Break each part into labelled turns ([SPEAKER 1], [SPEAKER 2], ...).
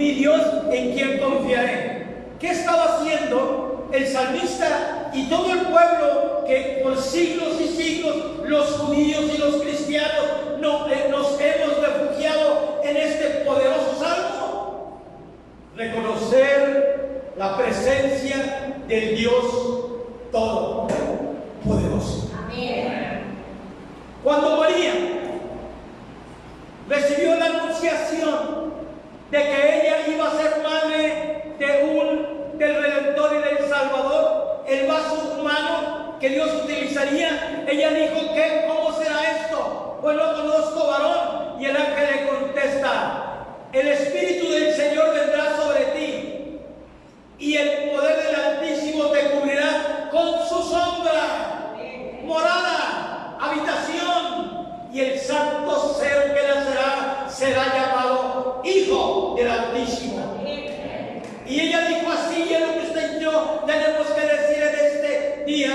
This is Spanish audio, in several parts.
[SPEAKER 1] mi Dios en quien confiaré. ¿Qué estaba haciendo el salmista y todo el pueblo que por siglos y siglos, los judíos y los cristianos, nos hemos refugiado en este poderoso salmo? Reconocer la presencia del Dios Todopoderoso.
[SPEAKER 2] Amén.
[SPEAKER 1] Cuando moría, recibió la anunciación de que ella iba a ser madre del Redentor y del Salvador, el vaso humano que Dios utilizaría. Ella dijo: ¿cómo será esto? Pues no conozco varón. Y el ángel le contesta: el Espíritu del Señor vendrá sobre ti, y el poder del Altísimo te cubrirá con su sombra, morada, habitación, y el santo ser que nacerá será llamado Hijo del Altísimo. Y ella dijo así, y es lo que usted y yo tenemos que decir en este día: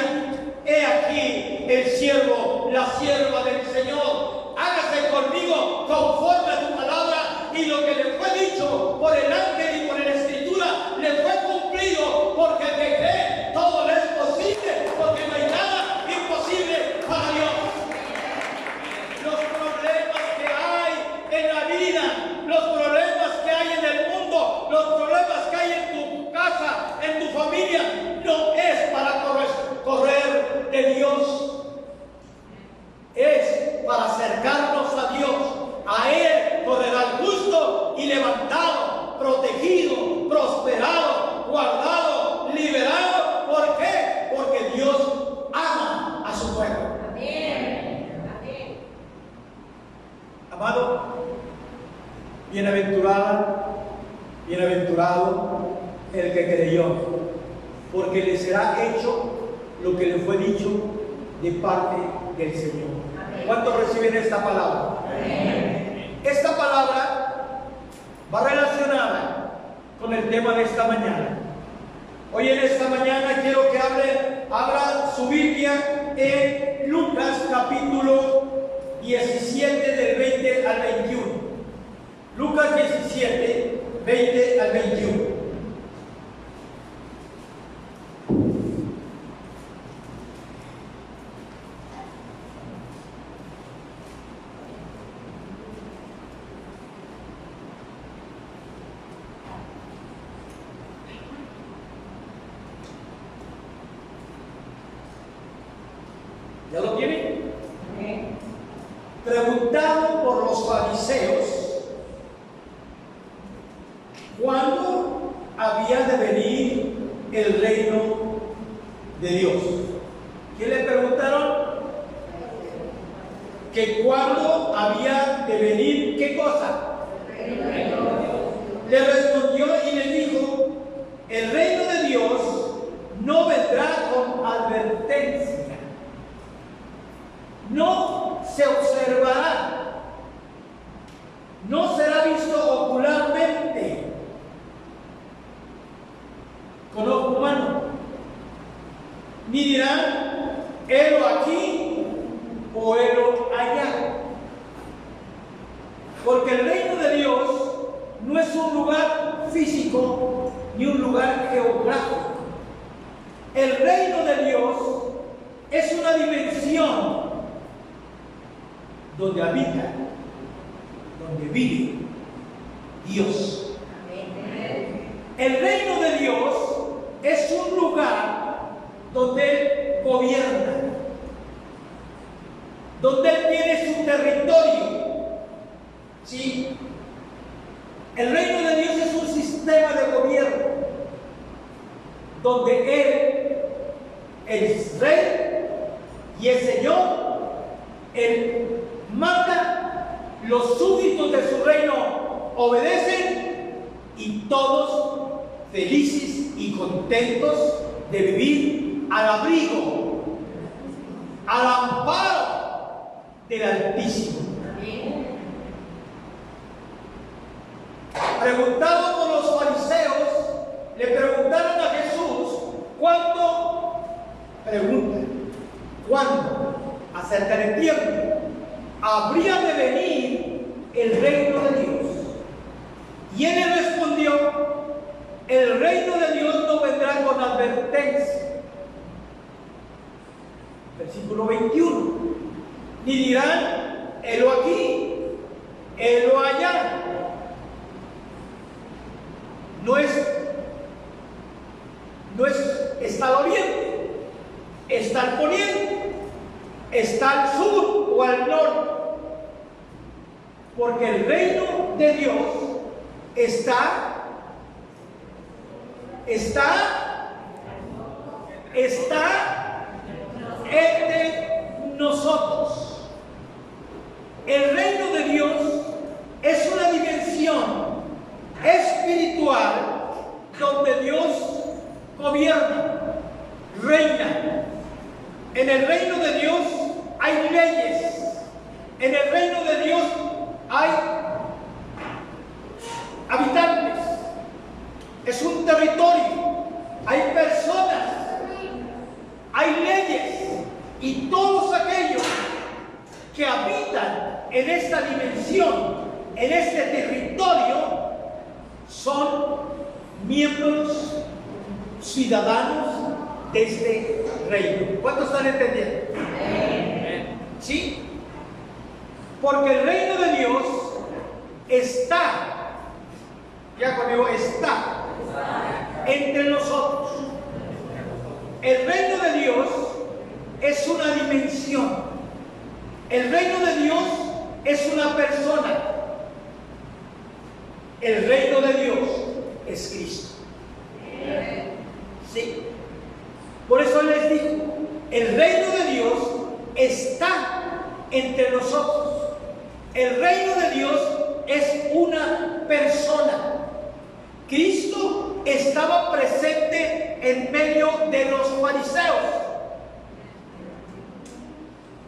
[SPEAKER 1] he aquí el siervo, la sierva del Señor, hágase conmigo conforme a tu palabra. Y lo que le fue dicho por el ángel y por la Escritura le fue cumplido, porque el que cree todo le es posible, porque no hay nada imposible para Dios. Los problemas que hay en la vida, los problemas que hay en el mundo, los problemas que hay en tu casa, en tu familia, no es para correr de Dios. Es para acercarnos a Dios. A Él correrá el justo y levantado, protegido, prosperado, guardado, liberado. ¿Por qué? Porque Dios ama a su pueblo.
[SPEAKER 2] Amén. Amén.
[SPEAKER 1] Amado, bienaventurado el que creyó, porque le será hecho lo que le fue dicho de parte del Señor. ¿Cuántos reciben esta palabra?
[SPEAKER 2] Amén.
[SPEAKER 1] Esta palabra va relacionada con el tema de esta mañana. Hoy en esta mañana quiero que abra su Biblia en Lucas capítulo 17 del 20 al 21. Lucas 17, 20 al 21. ¿Ya lo tienen? Preguntado por los fariseos cuándo había de venir el reino de Dios. ¿Qué le preguntaron? Que cuándo había de venir, ¿qué cosa? Le respondió y le dijo: el reino de Dios no vendrá con advertencia, no se observará, no será visto ocularmente con ojo humano, ni dirán: helo aquí o helo allá. Porque el reino de Dios no es un lugar físico ni un lugar geográfico. El reino de Dios es una dimensión donde habita, donde vive Dios. El reino de Dios es un lugar donde Él gobierna, donde Él tiene su territorio. ¿Sí? El reino de Dios es un sistema de gobierno donde Él es rey y es Señor. Él manda, los súbditos de su reino obedecen, y todos felices y contentos de vivir al abrigo, al amparo del Altísimo. Preguntado por los fariseos, le preguntaron a Jesús: ¿cuándo? Pregunta: ¿cuándo? Acerca del tiempo habría de venir el reino de Dios. Y él le respondió: el reino de Dios no vendrá con advertencia. Versículo 21. Ni dirán: helo aquí, helo allá. No es está al oriente, está al poniente, está al sur o al norte. Porque el reino de Dios está entre nosotros. El reino de Dios es una dimensión espiritual donde Dios gobierna, reina. En el reino de Dios hay leyes. En el reino de Dios hay habitantes. Es un territorio. Hay personas. Hay leyes. Y todos aquellos que habitan en esta dimensión, en este territorio, son miembros, ciudadanos de este reino. ¿Cuántos están entendiendo? ¿Sí? Porque el reino de Dios está, ya conmigo, está entre nosotros. El reino de Dios es una dimensión. El reino de Dios es una persona. El reino de Dios es Cristo. Sí. Por eso les digo, el reino de Dios está entre nosotros. El reino de Dios es una persona. Cristo estaba presente en medio de los fariseos.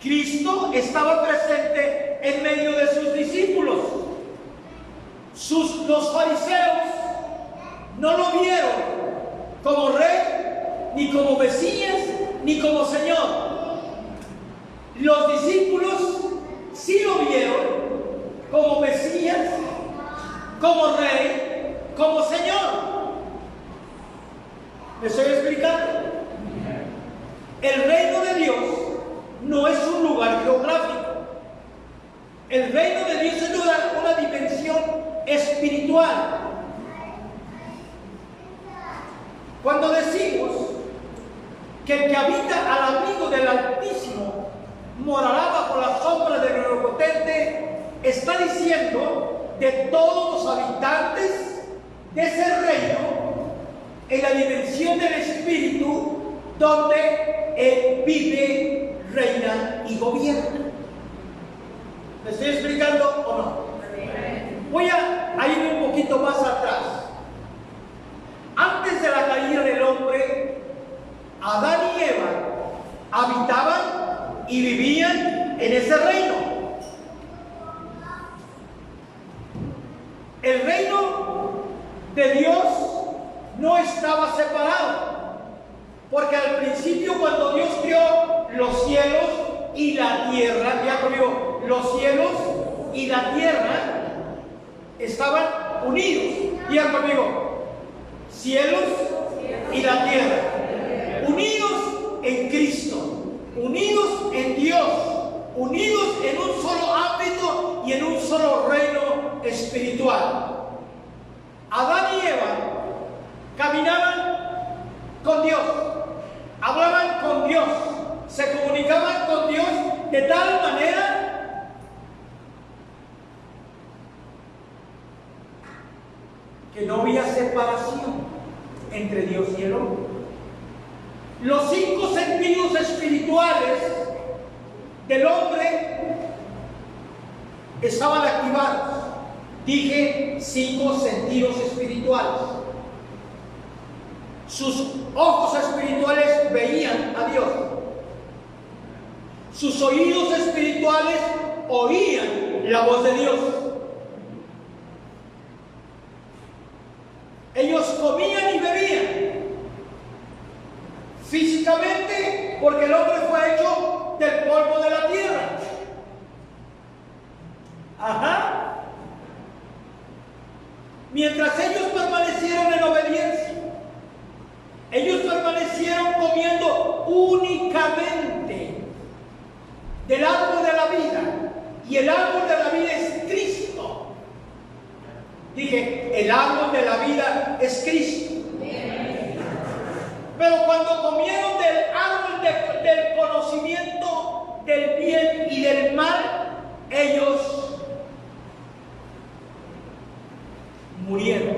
[SPEAKER 1] Cristo estaba presente en medio de sus discípulos. Los fariseos no lo vieron como rey, ni como Mesías, ni como Señor. Los discípulos sí lo vieron como Mesías, como Rey, como Señor. ¿Me estoy explicando? El reino de Dios no es un lugar geográfico. El reino de Dios es una dimensión espiritual. Cuando decimos que el que habita al abrigo del Altísimo morará bajo la sombra del Omnipotente, está diciendo de todos los habitantes de ese reino en la dimensión del Espíritu, donde Él vive, reina y gobierna. ¿Me estoy explicando o no? Voy a ir un poquito más atrás. Antes de la caída del hombre, Adán y Eva habitaban y vivían en ese reino. El reino de Dios no estaba separado, porque al principio, cuando Dios creó los cielos y la tierra, ya creó los cielos y la tierra, estaban unidos. Digan conmigo: cielos y la tierra, unidos en Cristo, unidos en Dios, unidos en un solo ámbito y en un solo reino espiritual. Adán y Eva caminaban con Dios, hablaban con Dios, se comunicaban con Dios de tal manera que no había separación entre Dios y el hombre. Los 5 sentidos espirituales del hombre estaban activados. Dije 5 sentidos espirituales. Sus ojos espirituales veían a Dios. Sus oídos espirituales oían la voz de Dios. Ellos comían y bebían físicamente, porque el hombre fue hecho del polvo de la tierra. Mientras ellos permanecieron en obediencia, ellos permanecieron comiendo únicamente del árbol de la vida, y el árbol de la vida es Cristo. Dije, el árbol de la vida es Cristo. Pero cuando comieron del árbol del conocimiento del bien y del mal, ellos murieron.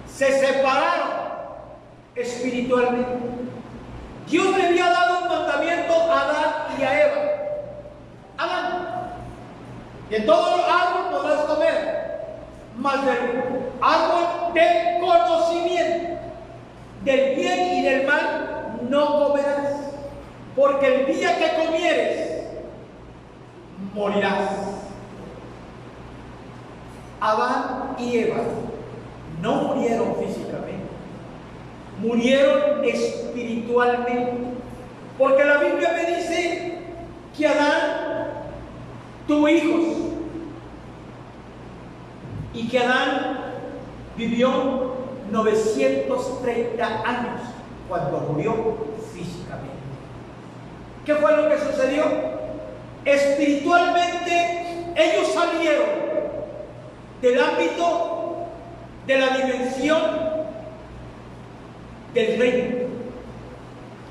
[SPEAKER 1] Se separaron espiritualmente. Dios le había dado un mandamiento a Adán y a Eva. Adán, de todo árbol podrás comer, mas del árbol del conocimiento del bien y del mal no comerás, porque el día que comieres morirás. Adán y Eva no murieron físicamente, murieron espiritualmente, porque la Biblia me dice que Adán tuvo hijos y que Adán vivió 930 años cuando murió físicamente. ¿Qué fue lo que sucedió? Espiritualmente ellos salieron del ámbito de la dimensión del reino,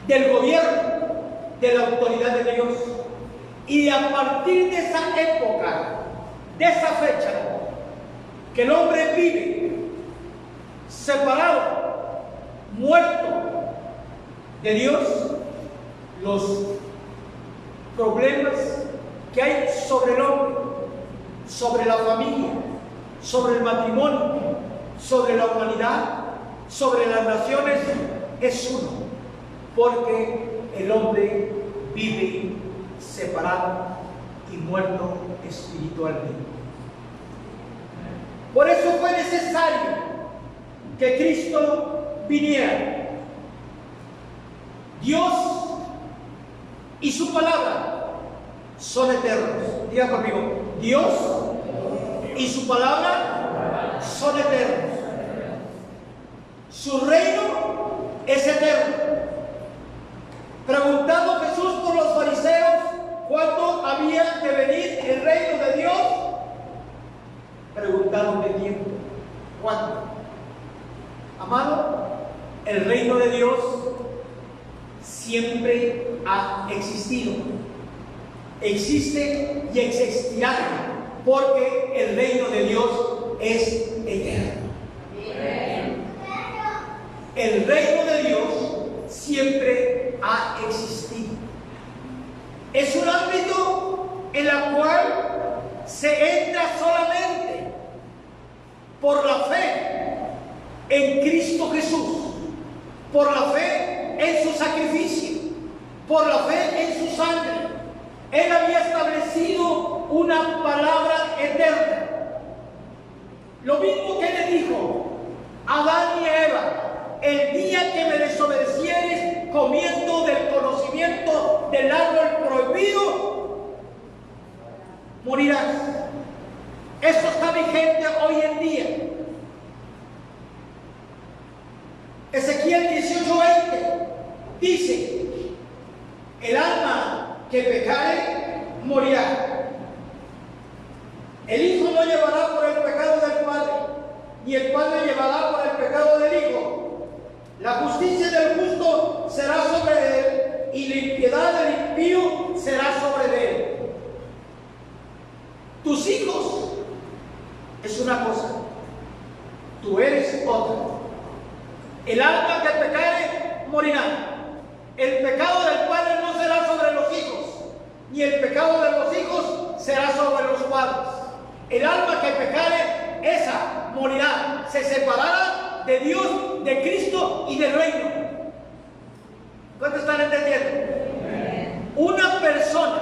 [SPEAKER 1] del gobierno, de la autoridad de Dios. Y a partir de esa época, de esa fecha, que el hombre vive separado, muerto de Dios, los problemas que hay sobre el hombre, sobre la familia, sobre el matrimonio, sobre la humanidad, sobre las naciones, es uno, porque el hombre vive separado y muerto espiritualmente. Por eso fue necesario que Cristo viniera. Dios y su palabra son eternos. Diga conmigo, Dios y su palabra son eternos. Su reino es eterno. Preguntado Jesús por los fariseos cuándo había de venir el reino de Dios, preguntaron de tiempo. ¿Cuándo? Amado, el reino de Dios siempre ha existido, existe y existirá, porque el reino de Dios es eterno. El reino de Dios siempre ha existido. Es un ámbito en el cual se entra solamente por la fe en Cristo Jesús, por la fe en su sacrificio, por la fe en su sangre. Él había establecido una palabra eterna. Lo mismo que le dijo a Adán y a Eva: el día que me desobedecieres comiendo del conocimiento del árbol prohibido, morirás. Esto está vigente hoy en día. Ezequiel 18:20 dice: el alma que pecare morirá. El hijo no llevará por el pecado del padre, ni el padre llevará por el pecado del hijo. La justicia del justo será sobre él, y la impiedad del impío será sobre él. Tus hijos es una cosa, tú eres otra. El alma que pecare morirá. El pecado del padre no será sobre los hijos, ni el pecado de los hijos será sobre los padres. El alma que pecare, esa morirá, se separará de Dios, de Cristo y del reino. ¿Cuántos están entendiendo? Una persona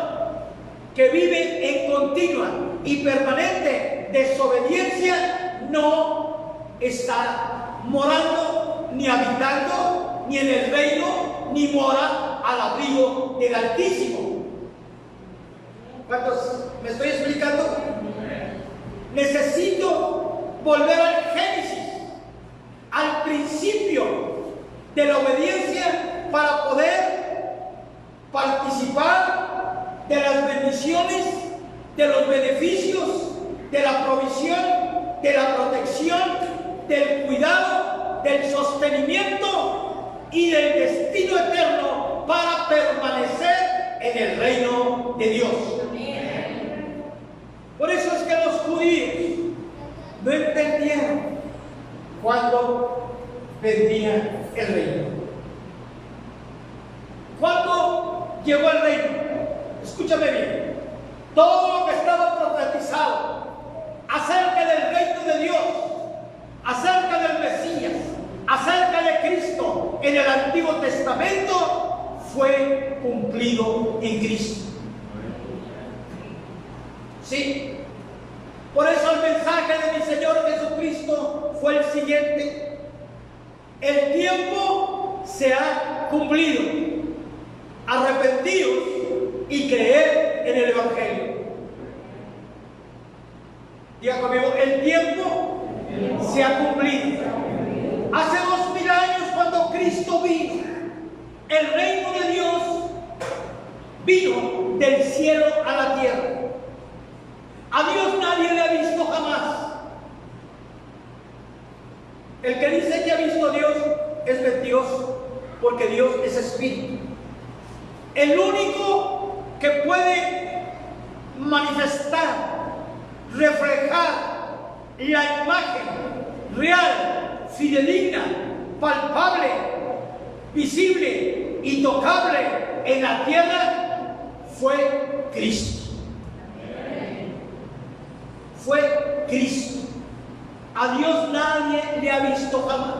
[SPEAKER 1] que vive en continua y permanente desobediencia no está morando ni habitando ni en el reino, ni mora al abrigo del Altísimo. ¿Cuántos me estoy explicando? Necesito volver al Génesis, al principio de la obediencia, para poder participar de las bendiciones, de los beneficios, de la provisión, de la protección, del cuidado, del sostenimiento y del destino eterno para permanecer en el reino de Dios. Por eso es que los judíos no entendieron cuando vendría el reino. Cuando llegó el reino, escúchame bien, todo lo que estaba profetizado acerca del reino de Dios, acerca del Mesías, acerca de Cristo en el Antiguo Testamento, fue cumplido en Cristo. Sí. Por eso el mensaje de mi Señor Jesucristo fue el siguiente: el tiempo se ha cumplido. Arrepentidos y creer en el Evangelio. Diga conmigo, el tiempo se ha cumplido. Hace 2000 años, cuando Cristo vino, el reino de Dios vino del cielo a la tierra. A Dios nadie le ha visto jamás. El que dice que ha visto a Dios es mentiroso, porque Dios es espíritu. El único que puede manifestar, reflejar la imagen real, fidedigna, palpable, visible y tocable en la tierra fue Cristo. Fue Cristo. A Dios nadie le ha visto jamás.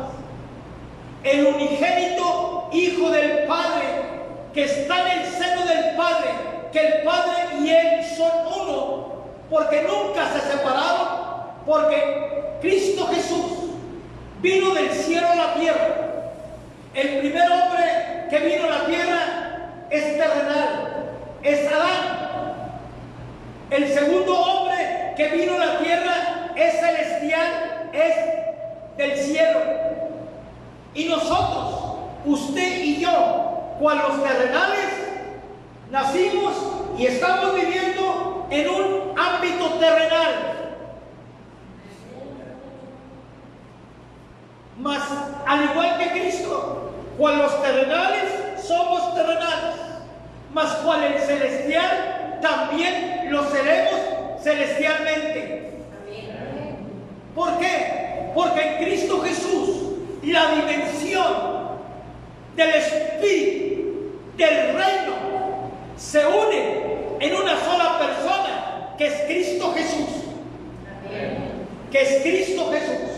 [SPEAKER 1] El unigénito Hijo del Padre, que está en el seno del Padre, que el Padre y Él son uno, porque nunca se separaron, porque Cristo Jesús vino del cielo a la tierra. El primer hombre que vino a la tierra es terrenal, es Adán. El segundo hombre que vino a la tierra es celestial, es del cielo. Y nosotros, usted y yo, cual los terrenales, nacimos y estamos viviendo en un ámbito terrenal. Mas, al igual que Cristo, cual los terrenales somos terrenales, mas cual el celestial también lo seremos celestialmente. ¿Por qué? Porque en Cristo Jesús la dimensión del Espíritu, del reino, se une en una sola persona, que es Cristo Jesús. Que es Cristo Jesús.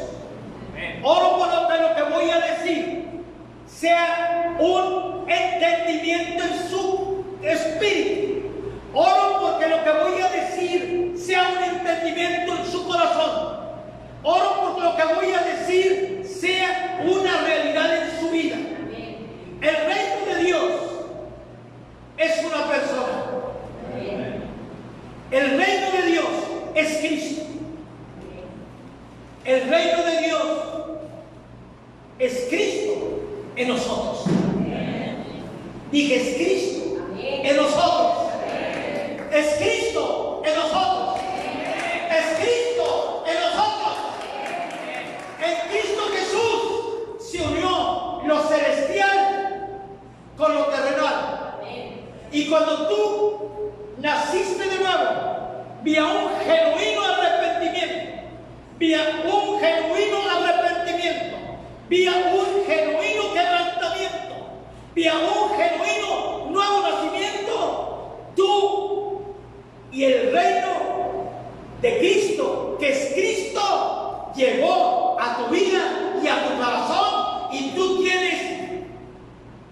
[SPEAKER 1] Oro por lo que voy a decir sea un entendimiento en su espíritu. Oro porque lo que voy a decir sea un entendimiento en su corazón. Oro porque lo que voy a decir sea una realidad en su vida. El reino de Dios es una persona. El reino de Dios es Cristo. El reino de Dios es Cristo en nosotros. Dije, es Cristo en nosotros. Es Cristo en nosotros. Es Cristo en nosotros. En Cristo Jesús se unió lo celestial con lo terrenal. Y cuando tú naciste de nuevo, vía un genuino arrepentimiento, vía un genuino arrepentimiento, vía un genuino quebrantamiento, vía un genuino nuevo nacimiento, tú y el reino de Cristo, que es Cristo, llegó a tu vida y a tu corazón, y tú tienes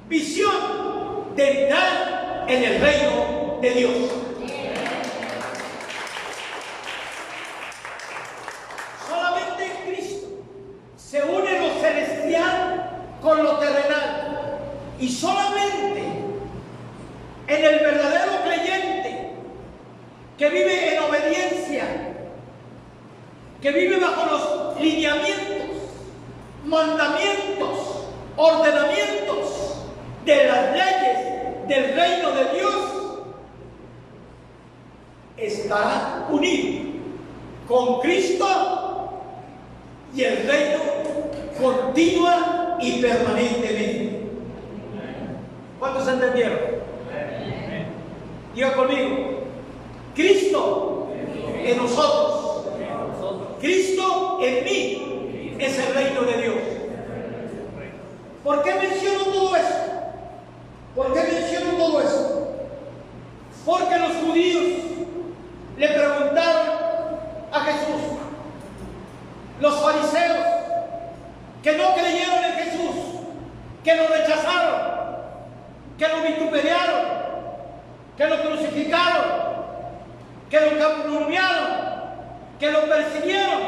[SPEAKER 1] visión de entrar en el reino de Dios. Solamente en Cristo se une lo celestial con lo terrenal, y solamente en el verdadero creyente que vive en obediencia, que vive bajo los lineamientos, mandamientos, ordenamientos de las leyes del reino de Dios estará unido con Cristo y el reino continua y permanentemente. ¿Cuántos entendieron? Diga conmigo: Cristo en nosotros, Cristo en mí es el reino de Dios. ¿Por qué menciono todo esto? ¿Por qué menciono todo esto? Porque los judíos le preguntaron a Jesús, los fariseos que no creyeron en Jesús, que lo rechazaron, que lo vituperaron, que lo crucificaron, que lo calumniaron, que lo persiguieron: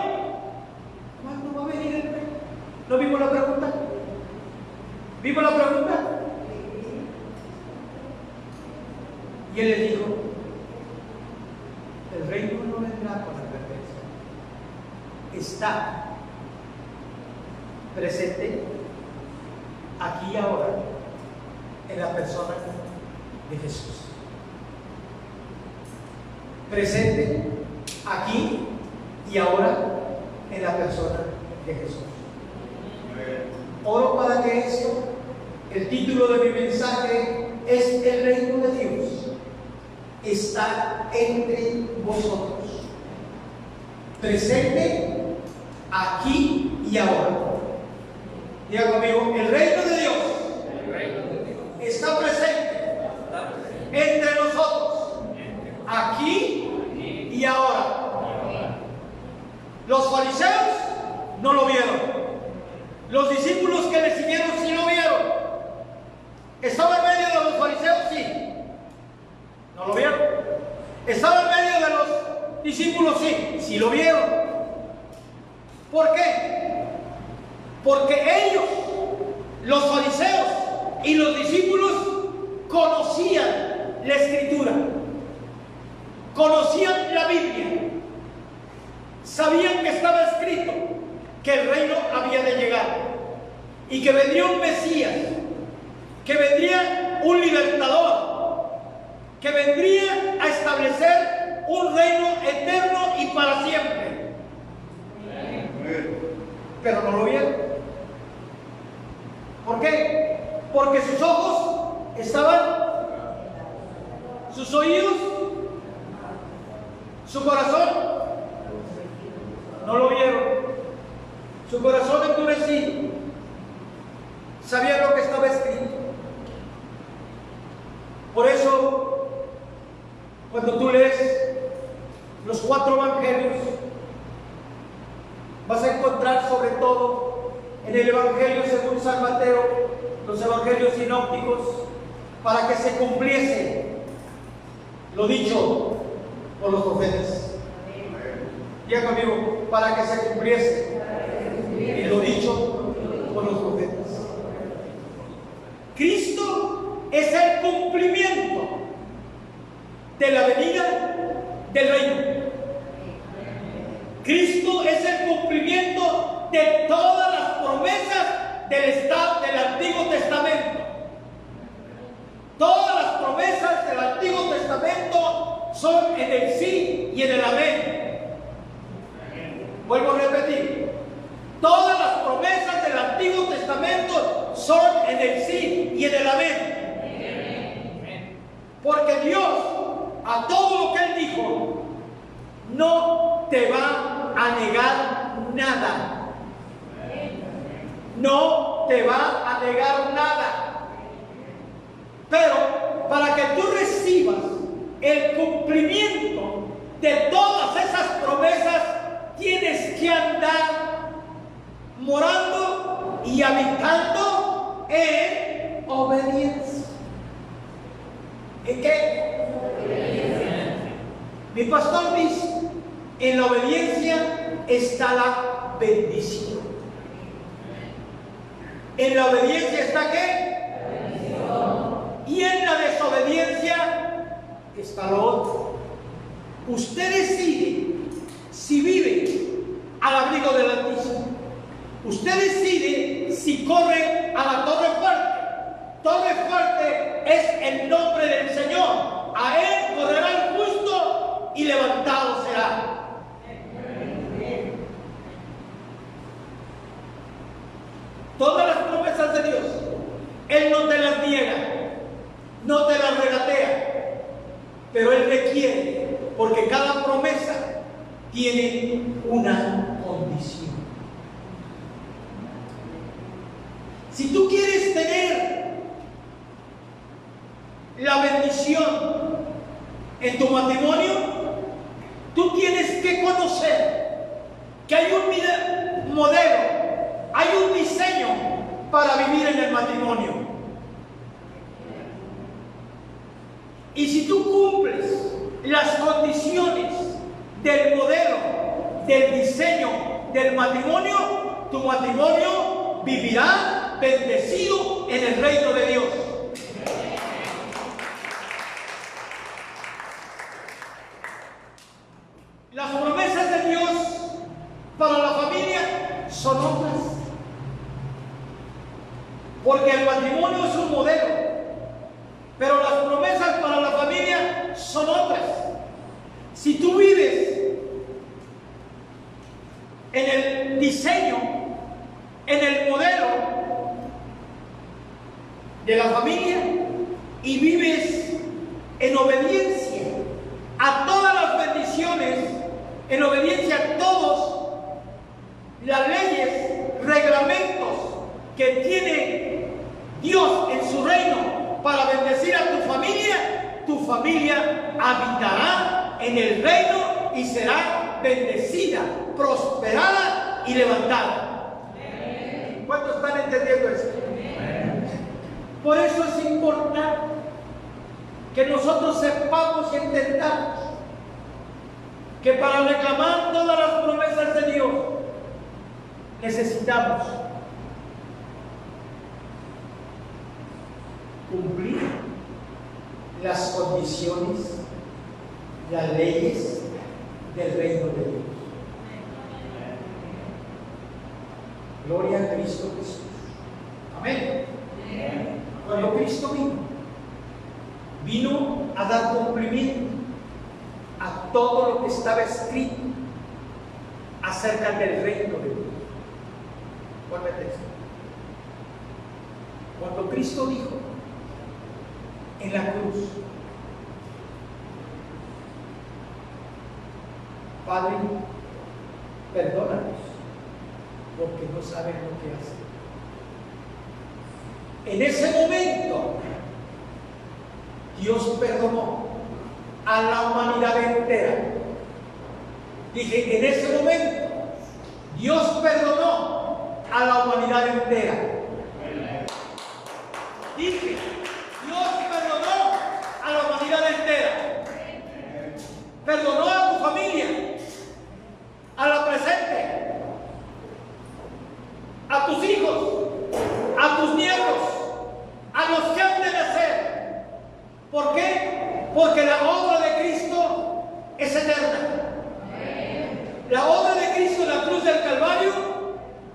[SPEAKER 1] ¿cuándo va a venir el rey? ¿No vimos la pregunta? ¿Vimos la pregunta? Y él les dijo: el reino no vendrá con advertencia, está presente aquí y ahora en la persona de Jesús. Presente aquí y ahora en la persona de Jesús. Oro para que esto, el título de mi mensaje es: el reino de Dios está entre vosotros, presente aquí y ahora. Diga conmigo: el reino de Dios está presente entre nosotros, aquí y ahora. Los fariseos no lo vieron. Los discípulos que le siguieron sí lo vieron. ¿Estaba en medio de los fariseos? Sí. ¿No lo vieron? ¿Estaba en medio de los discípulos? Sí. Sí lo vieron. ¿Por qué? Porque ellos, los fariseos y los discípulos, conocían la Escritura, conocían la Biblia, sabían que estaba escrito que el reino había de llegar y que vendría un Mesías, que vendría un libertador, que vendría a establecer un reino eterno y para siempre. Pero no lo vieron. ¿Por qué? Porque sus ojos estaban, sus oídos, su corazón no lo vieron. Su corazón endurecido. Sabían lo que estaba escrito. Por eso, cuando tú lees los 4 evangelios, vas a encontrar sobre todo en el evangelio según San Mateo, los evangelios sinópticos, para que se cumpliese lo dicho por los profetas. Diga conmigo: para que se cumpliese lo dicho por los profetas. Cristo es el cumplimiento de la venida del reino. Cristo es el cumplimiento de todas las promesas del Antiguo Testamento. Todas las promesas del Antiguo Testamento son en el sí y en el amén. Vuelvo a repetir: todas las promesas del Antiguo Testamento son en el sí y en el amén. Porque Dios, a todo lo que Él dijo, no te va a negar nada. No te va a negar nada. Pero para que tú recibas el cumplimiento de todas esas promesas, tienes que andar morando y habitando en obediencia. ¿En qué? Obediencia. Mi pastor dice: en la obediencia está la bendición. En la obediencia está ¿qué? Bendición. Y en la desobediencia está lo otro. Usted decide si vive al abrigo del Altísimo Usted decide si corre a la torre fuerte. Torre fuerte es el nombre del Señor. A él correrá el justo y levantado será. Todas las promesas de Dios, Él no te las niega, no te las regatea, pero Él requiere, porque cada promesa tiene una condición. Si tú quieres tener la bendición en tu matrimonio, tú tienes que conocer que hay un modelo, hay un diseño para vivir en el matrimonio. Y si tú cumples las condiciones del modelo, del diseño del matrimonio, tu matrimonio vivirá bendecido en el reino de Dios. Las promesas de Dios para la familia son otras. Porque el matrimonio es un modelo, pero las promesas para la familia son otras. Si tú vives en el diseño, en el modelo de la familia y vives en obediencia a todas las bendiciones, en obediencia a todas las leyes, reglamentos que tiene Dios en su reino para bendecir a tu familia habitará en el reino y será bendecida, prosperada y levantada. ¿Cuántos están entendiendo esto? Por eso es importante que nosotros sepamos y entendamos que para reclamar todas las promesas de Dios necesitamos cumplir las condiciones, las leyes del reino de Dios. Gloria a Cristo Jesús. Amén. Cuando Cristo vino a dar cumplimiento a todo lo que estaba escrito acerca del reino de Dios. Ponme atención. Cuando Cristo dijo en la cruz: Padre, perdónanos, porque no saben lo que hacen. En ese momento, Dios perdonó a la humanidad entera. Dije, en ese momento, Dios perdonó a la humanidad entera. Dije, Dios perdonó a la humanidad entera. Perdonó a tu familia, a la presente, a tus hijos, a tus nietos, a los que han de nacer. ¿Por qué? Porque la obra de Cristo es eterna. La obra de Cristo en la cruz del Calvario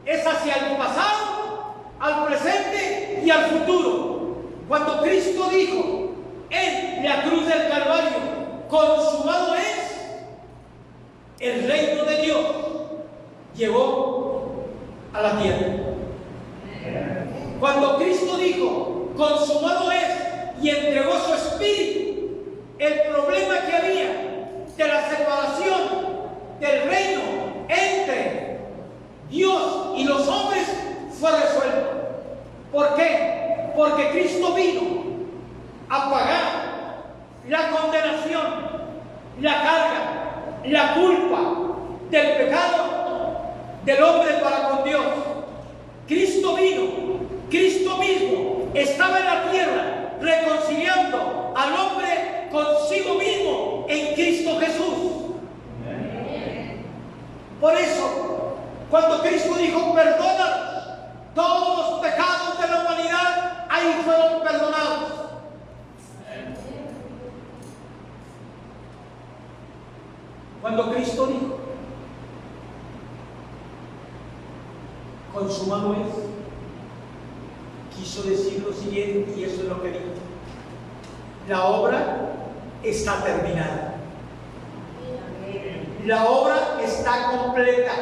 [SPEAKER 1] es hacia el pasado, al presente y al futuro. Cuando Cristo dijo en la cruz del Calvario: consumado es, el reino de Dios llegó a la tierra. Cuando Cristo dijo: consumado es, y entregó su espíritu, el problema que había de la separación del reino entre Dios y los hombres fue resuelto. ¿Por qué? Porque Cristo vino a pagar la condenación, la carga, la culpa del pecado del hombre para con Dios. Cristo vino, Cristo mismo estaba en la tierra reconciliando al hombre consigo mismo en Cristo Jesús. Por eso, cuando Cristo dijo: perdónanos todos los pecados de la humanidad, ahí fueron perdonados. Cuando Cristo dijo: consumado es. Quiso decir lo siguiente, y eso es lo que dijo: la obra está terminada. La obra está completa.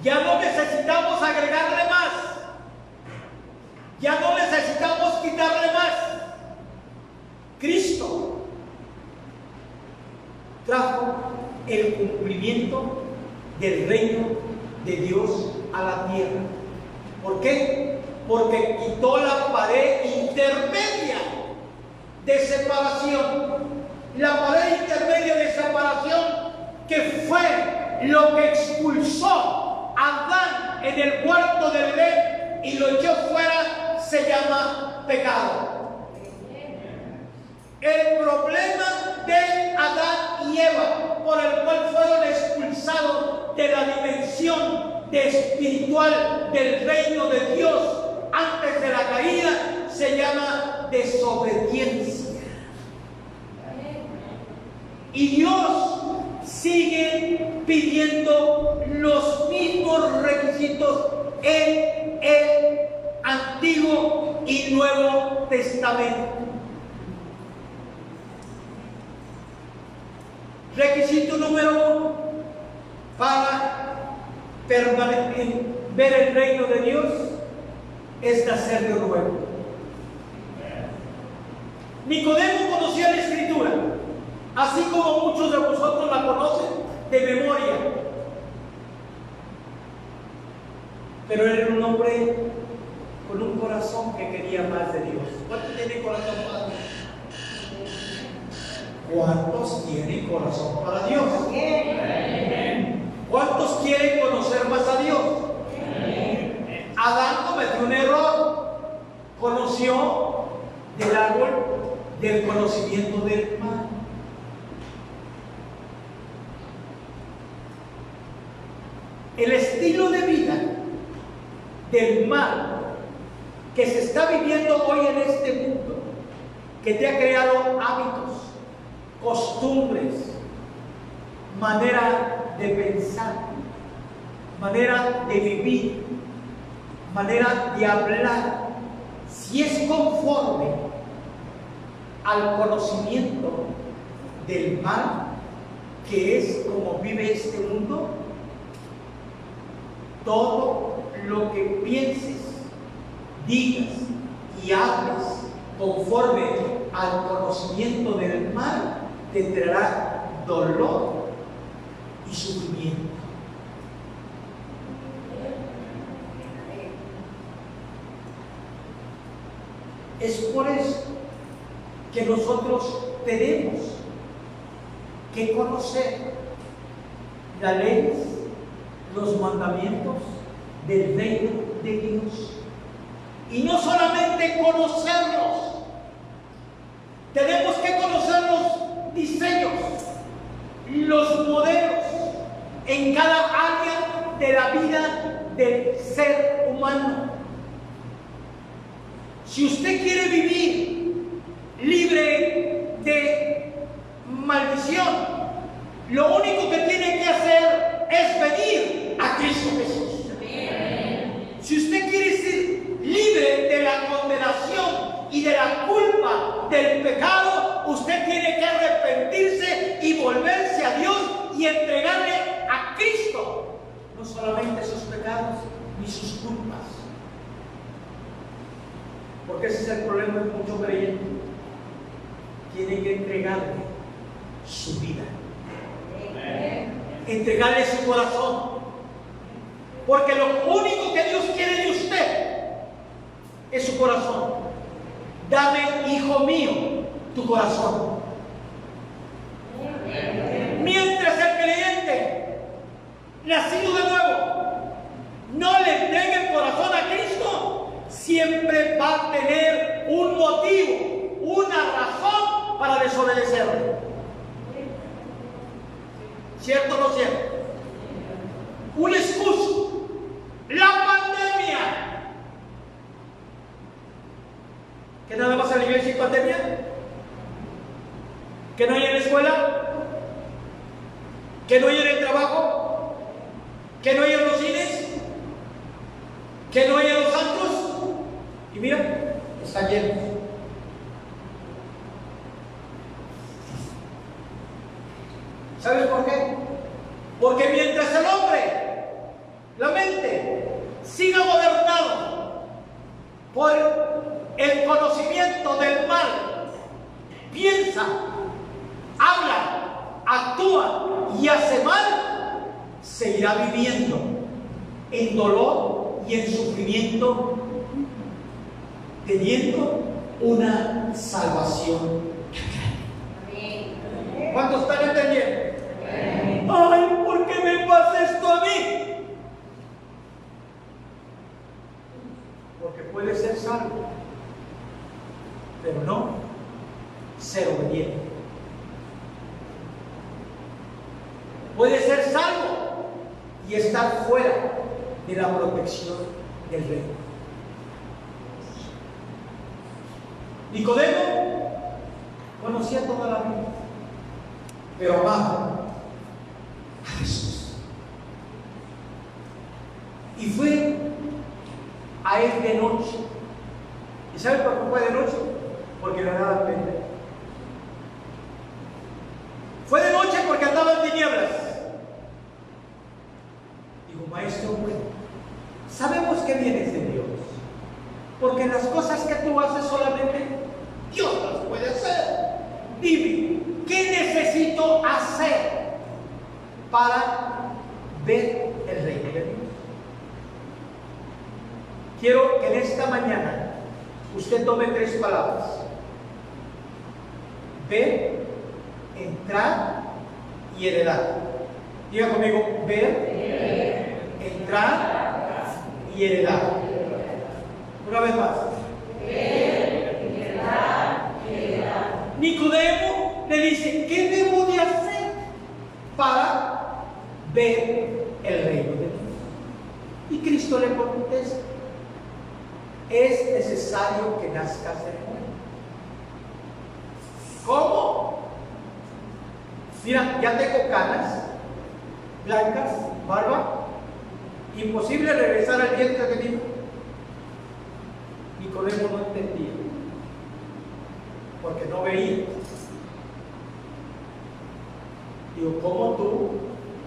[SPEAKER 1] Ya no necesitamos agregarle más. Ya no necesitamos quitarle más. Cristo trajo el cumplimiento del reino de Dios a la tierra. ¿Por qué? Porque quitó la pared intermedia de separación. La pared intermedia de separación, que fue lo que expulsó a Adán en el huerto del Edén y lo echó fuera, se llama pecado. El problema de Adán y Eva, por el cual fueron expulsados de la dimensión espiritual del reino de Dios antes de la caída, se llama desobediencia. Y Dios sigue pidiendo los mismos requisitos en el Antiguo y Nuevo Testamento. Requisito número 1 para ver el reino de Dios es nacer de nuevo. Nicodemo conocía la Escritura, así como muchos de vosotros la conocen de memoria. Pero él era un hombre con un corazón que quería más de Dios. ¿Cuántos tienen corazón para Dios? ¿Cuántos tienen corazón para Dios? ¿Cuántos quieren conocer más a Dios? Adán cometió un error. Conoció del árbol del conocimiento del mal. El estilo de vida del mal que se está viviendo hoy en este mundo, que te ha creado hábitos, costumbres, manera de pensar, manera de vivir, manera de hablar, si es conforme al conocimiento del mal, que es como vive este mundo, todo lo que pienses, digas y hables conforme al conocimiento del mal, te traerá dolor y sufrimiento. Es por eso que nosotros tenemos que conocer las leyes, los mandamientos del reino de Dios. Y no solamente conocerlos, tenemos que conocer los diseños, los modelos en cada área de la vida del ser humano. Si usted quiere vivir libre de maldición, lo único que tiene que hacer es venir a Cristo Jesús. Si usted quiere ser libre de la condenación y de la culpa del pecado, usted tiene que arrepentirse y volverse a Dios y entregarle a Cristo no solamente sus pecados ni sus culpas. Porque ese es el problema de muchos creyentes. Tienen que entregarle su vida, entregarle su corazón. Porque lo único que Dios quiere de usted es su corazón. Dame, hijo mío, tu corazón. Mientras el creyente, nacido de nuevo, no le entregue el corazón a Cristo, siempre va a tener un motivo, una razón para desobedecerle. ¿Cierto o no cierto? Un excuso. La pandemia. ¿Que nada más a la iglesia sin pandemia? ¿Que no hay en la escuela? ¿Que no hay en el trabajo? ¿Que no hay en los cines? que no hay en los antros. Y mira, están llenos. ¿Sabes por qué? Porque mientras el hombre, la mente, siga gobernado por el conocimiento del mal, piensa, habla, actúa y hace mal, se irá viviendo en dolor y en sufrimiento, teniendo una salvación. ¿Cuántos están entendiendo? Ay, ¿por qué me pasa esto a mí? Porque puede ser salvo, pero no ser obediente. Puede ser salvo y estar fuera de la protección del reino. Nicodemo conocía toda la Biblia, pero amaba a Jesús. Y fue a él de noche. ¿Y sabe por qué fue de noche? Porque le daba pena. Fue de noche porque andaba en tinieblas. Digo, maestro, bueno, sabemos que vienes de Dios, porque las cosas que tú haces solamente Dios las puede hacer. Dime, ¿qué necesito hacer para ver el reino de Dios? Quiero que en esta mañana usted tome 3 palabras: ver, entrar y heredar. Diga conmigo: ver, entrar y heredar. Una vez más: ver, entrar y heredar. Nicodemo le dice: ¿qué debo de hacer para ver el reino de Dios? Y Cristo le contesta: es necesario que nazcas de nuevo. ¿Cómo? Mira, ya tengo canas blancas, barba, imposible regresar al vientre de mi hijo. Nicodemo no entendía, porque no veía. Digo, ¿cómo tú,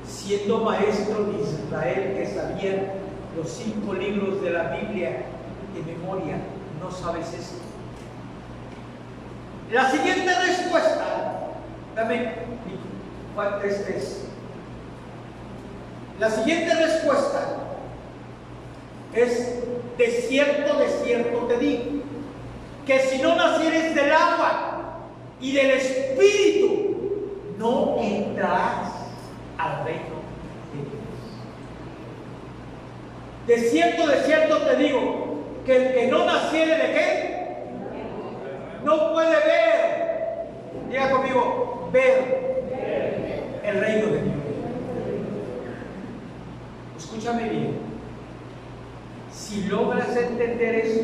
[SPEAKER 1] siendo maestro de Israel, que sabía los 5 libros de la Biblia de memoria, no sabes esto? La siguiente respuesta, dame Juan 3:3. La siguiente respuesta es: de cierto te digo, que si no nacieres del agua y del Espíritu, no entrarás al reino de Dios. De cierto te digo, que el que no naciere de qué, no puede ver. Diga conmigo: ver el reino de Dios. Escúchame bien. Si logras entender eso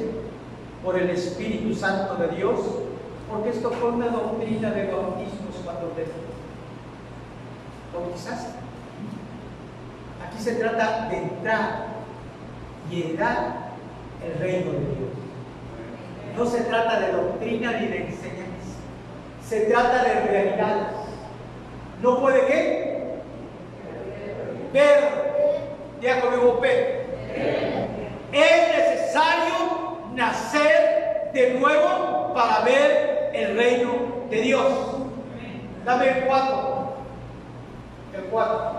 [SPEAKER 1] por el Espíritu Santo de Dios, porque esto fue una doctrina de bautismos cuando te bautizaste. Aquí se trata de entrar y heredar el reino de Dios. No se trata de doctrina ni de enseñanza, se trata de realidades. ¿No puede qué? Ver. Ya conmigo, ver. Es necesario nacer de nuevo para ver el reino de Dios. Dame el 4. El 4.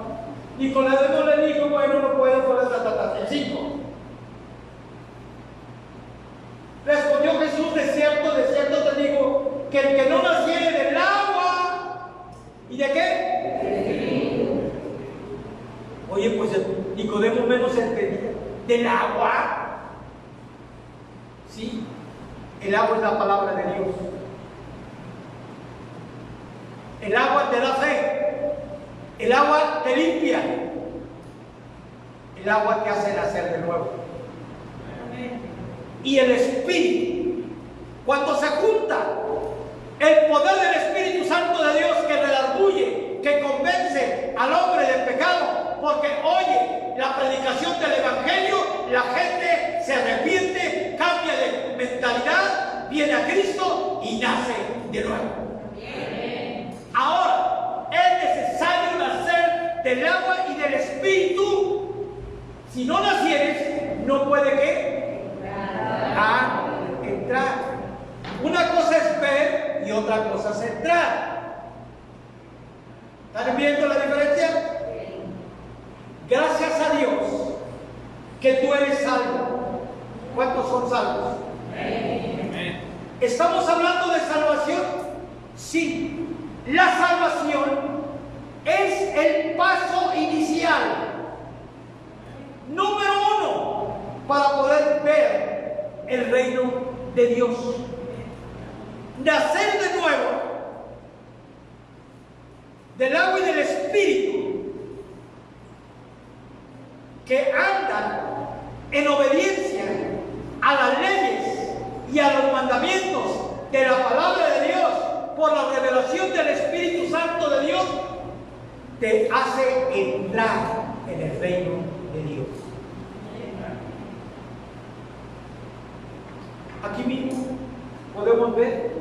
[SPEAKER 1] Nicodemo le dijo: bueno, no puedo por el 5. Respondió Jesús: de cierto te digo, que el que no naciere del agua y de qué. Oye, pues Nicodemo menos entendía. ¿Del agua? Sí, el agua es la palabra de Dios. El agua te da fe, el agua te limpia, el agua te hace nacer de nuevo. Y el Espíritu, cuando se junta el poder del Espíritu Santo de Dios, que redarguye, que convence al hombre del pecado, porque oye la predicación del Evangelio, la gente viene a Cristo y nace de nuevo. Ahora, es necesario nacer del agua y del Espíritu. Si no nacieres, no puede ¿qué? Entrar. Una cosa es ver y otra cosa es entrar. ¿Están viendo la diferencia? Gracias a Dios que tú eres salvo. ¿Cuántos son salvos? ¿Estamos hablando de salvación? Sí. La salvación es el paso inicial, número 1, para poder ver el reino de Dios. Nacer de nuevo del agua y del Espíritu, que andan en obediencia a las leyes y a los mandamientos de la palabra de Dios por la revelación del Espíritu Santo de Dios, te hace entrar en el reino de Dios. Aquí mismo podemos ver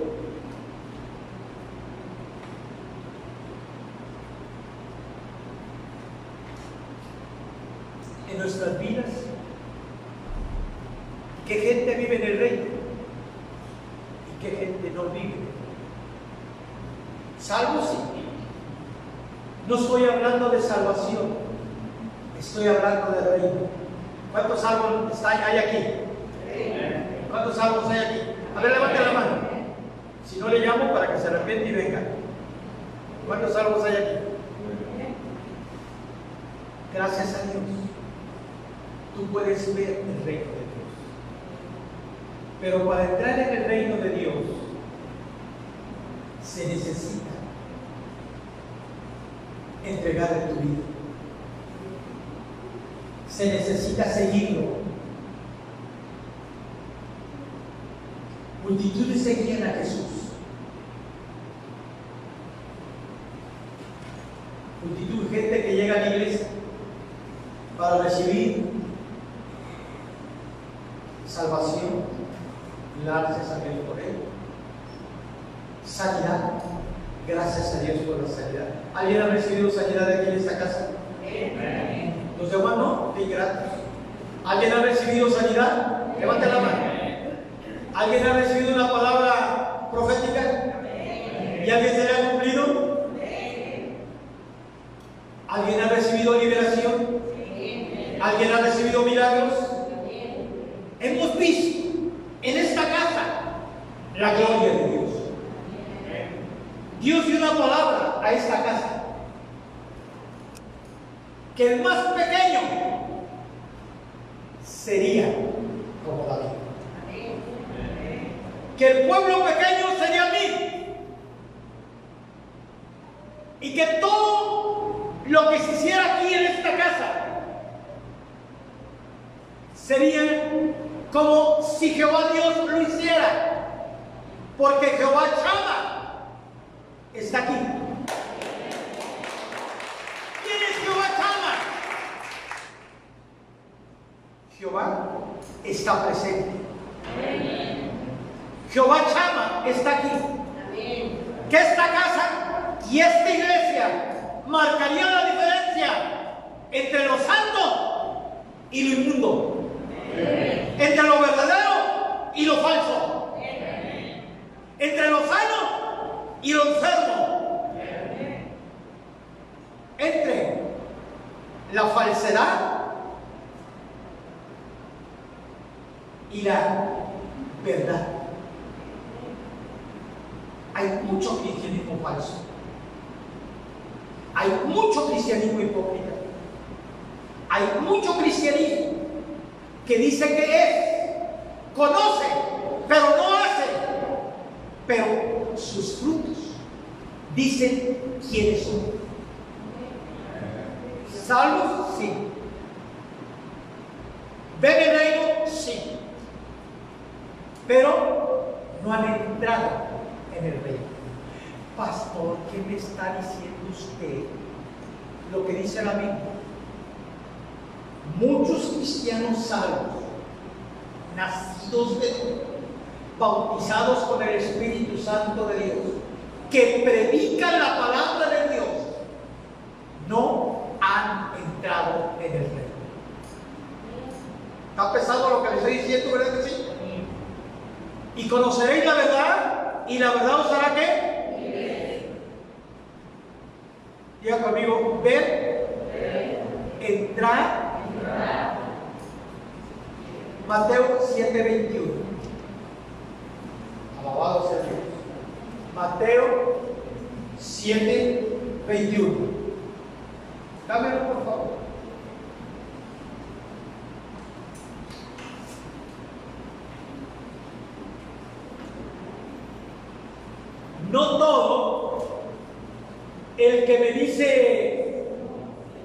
[SPEAKER 1] en nuestras vidas qué gente vive en el reino y qué gente no vive. Salvo sí. No estoy hablando de salvación, estoy hablando de reino. ¿Cuántos salvos hay aquí? ¿Cuántos salvos hay aquí? A ver, levante la mano. Si no, le llamo para que se arrepiente y venga. ¿Cuántos salvos hay aquí? Gracias a Dios, tú puedes ver el reino de Dios. Pero para entrar en el reino de Dios se necesita entregarle tu vida. Se necesita seguirlo. Multitudes seguían a Jesús. Multitud, gente que llega a la iglesia para recibir salvación, gracias a Dios por él. Sanidad, gracias a Dios por la sanidad. ¿Alguien ha recibido sanidad aquí en esta casa? Los demás no, qué gratos. ¿Alguien ha recibido sanidad? Levante la mano. ¿Alguien ha recibido una palabra profética? ¿Y alguien se le ha cumplido? ¿Alguien ha recibido liberación? ¿Alguien ha recibido milagros? Hemos visto en esta casa la gloria de Dios. Dios dio una palabra a esta casa, que el más pequeño sería como David, que el pueblo pequeño sería mí, y que todo lo que se hiciera aquí en esta casa sería como si Jehová Dios lo hiciera, porque Jehová Chama está aquí. ¿Quién es Jehová Chama? Jehová está presente. Jehová Chama está aquí. Que esta casa y esta iglesia marcaría la diferencia entre lo santo y lo inmundo, entre lo verdadero y lo falso, entre lo sano y lo enfermo, entre la falsedad y la verdad. Hay mucho cristianismo falso, hay mucho cristianismo hipócrita, hay mucho cristianismo que dice que es, conoce, pero no hace, pero sus frutos dicen quiénes son. ¿Salvos? Sí. ¿Ven el reino? Sí. Pero no han entrado en el reino. Pastor, ¿qué me está diciendo usted? Lo que dice la Biblia. Muchos cristianos salvos, nacidos de nuevo, bautizados con el Espíritu Santo de Dios, que predican la palabra de Dios, no han entrado en el reino. ¿Está pesado lo que le estoy diciendo, verdad que sí? Y conoceréis la verdad, y la verdad os hará ¿qué? Diga conmigo, ver, entrar. Mateo 7:21. Alabado sea Dios. Mateo 7:21. Dámelo, por favor. No todo el que me dice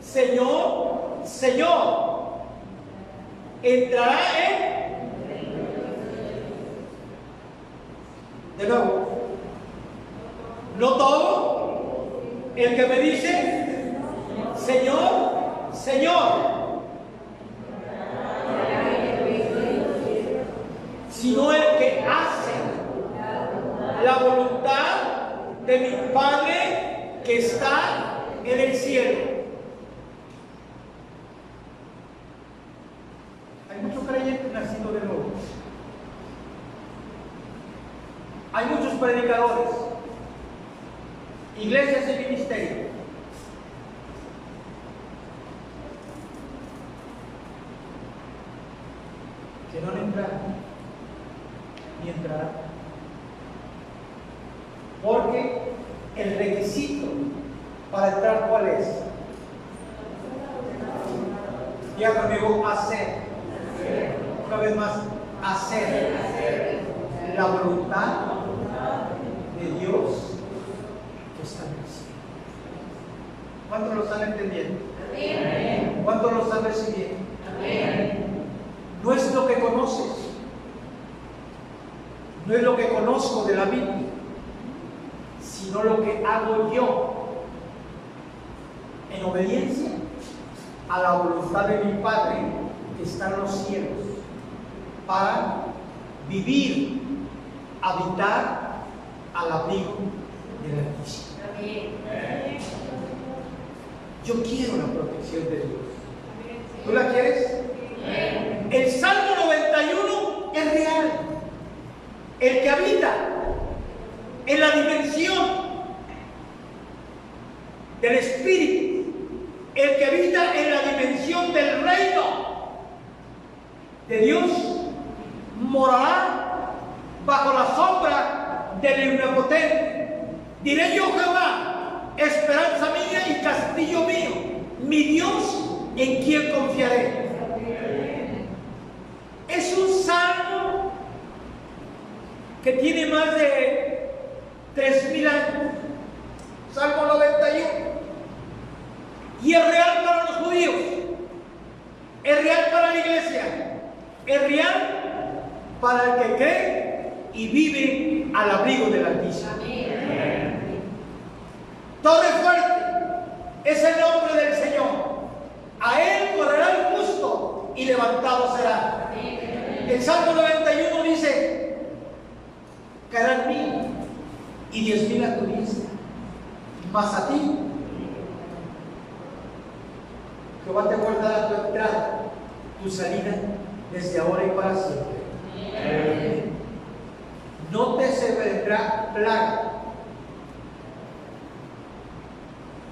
[SPEAKER 1] Señor, Señor, entrará de nuevo. No todo el que me dice Señor, Señor, sino el que hace la voluntad de mi Padre que está en el cielo. Hay muchos creyentes nacidos de nuevo. Hay muchos predicadores, iglesias y ministerios. Que no han entrado ni entrarán. Porque el requisito para entrar, ¿cuál es? Ya conmigo, hacer. Una vez más, hacer la voluntad de Dios que está en el cielo. ¿Cuántos lo están entendiendo? ¿Cuántos lo están recibiendo? No es lo que conoces, no es lo que conozco de la Biblia, sino lo que hago yo en obediencia a la voluntad de mi Padre que está en los cielos, para vivir, habitar al abrigo del Altísimo. Yo quiero la protección de Dios. ¿Tú la quieres? El Salmo 91 es real. El que habita en la dimensión del Espíritu, el que habita en la dimensión del reino de Dios, morará bajo la sombra del Omnipotente. Diré yo: Jehová, esperanza mía y castillo mío, mi Dios, en quien confiaré. Es un salmo que tiene más de 3000 años. Salmo 91. Y es real para los judíos, es real para la iglesia, es real para el que cree y vive al abrigo del Altísimo. Torre fuerte es el nombre del Señor. A él correrá el justo y levantado será. El Salmo 91 dice: caerán 1000 y 10.000 a tu diestra, mas a ti Jehová te guardará tu entrada, tu salida, desde ahora y para siempre. No te sobrevendrá plaga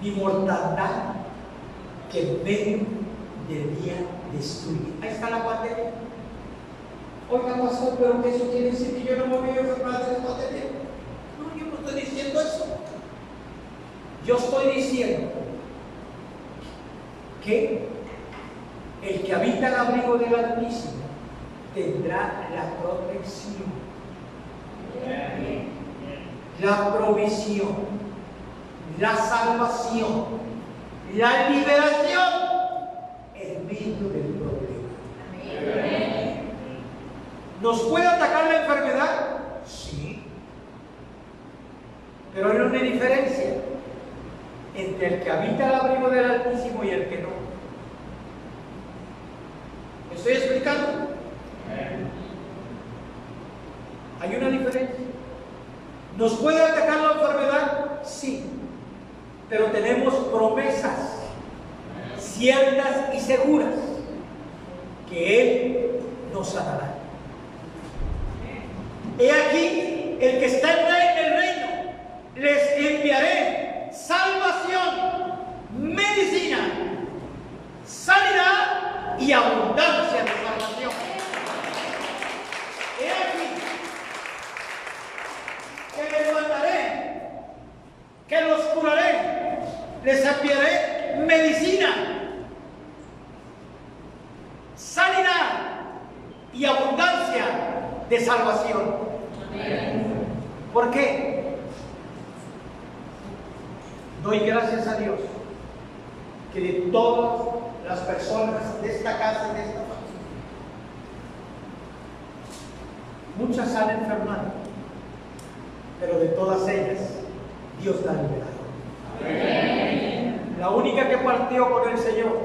[SPEAKER 1] ni mortandad que en medio del día destruye. Ahí está la pandemia. Oiga, pastor, pero que eso quiere decir que yo no me voy a enfermar de la pandemia. No, yo no estoy diciendo eso. Yo estoy diciendo que el que habita el abrigo del Altísimo tendrá la protección, la provisión, la salvación, la liberación en medio del problema. ¿Nos puede atacar la enfermedad? Sí. Pero hay una diferencia entre el que habita el abrigo del Altísimo y el que no. ¿Me estoy explicando? Hay una diferencia. ¿Nos puede atacar la enfermedad? Sí. Pero tenemos promesas ciertas y seguras que Él nos sanará. He aquí, el que está en el reino, les enviaré salvación, medicina, sanidad y abundancia de salvación. He aquí, que les mandaré, que los curaré, les enviaré medicina, sanidad y abundancia de salvación. ¿Por qué? Doy gracias a Dios que de todas las personas de esta casa y de esta familia, muchas han enfermado, pero de todas ellas Dios la ha liberado. La única que partió con el Señor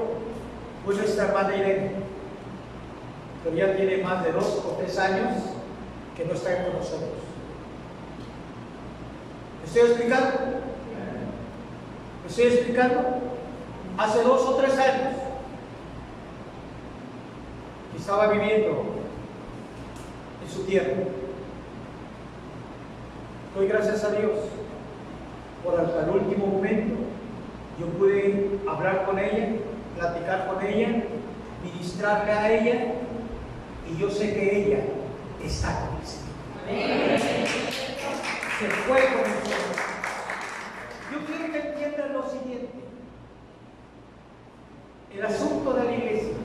[SPEAKER 1] fue nuestra hermana Irene, pero ya tiene más de 2 o 3 años que no está con nosotros. ¿Me estoy explicando? ¿Me estoy explicando? Hace 2 o 3 años que estaba viviendo en su tierra. Doy gracias a Dios por hasta el último momento yo pude hablar con ella, platicar con ella, ministrarle a ella, y yo sé que ella está con el Señor. Se fue con el Señor. Yo quiero que entiendan lo siguiente: el asunto de la iglesia,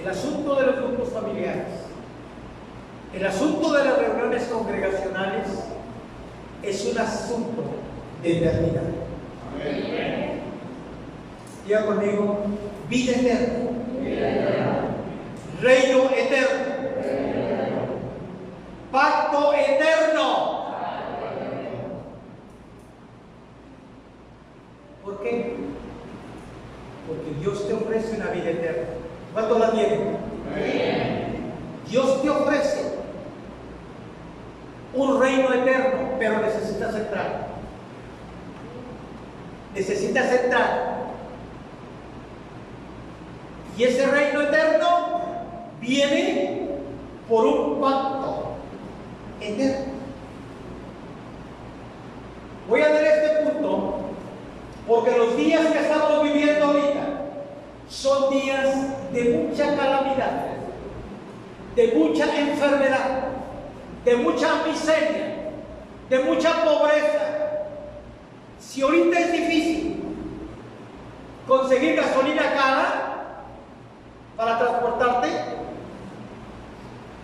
[SPEAKER 1] el asunto de los grupos familiares, el asunto de las reuniones congregacionales es un asunto de eternidad. Amén. Diga conmigo: vida eterna, reino eterno, pacto eterno. ¿Por qué? Porque Dios te ofrece una vida eterna. ¿Cuánto la tiene? Dios te ofrece un reino eterno, pero necesitas entrar. Necesitas entrar. Y ese reino eterno viene por un pacto eterno. Voy a dar este punto porque los días que estamos viviendo ahorita son días de mucha calamidad, de mucha enfermedad, de mucha miseria, de mucha pobreza. Si ahorita es difícil conseguir gasolina cara para transportarte,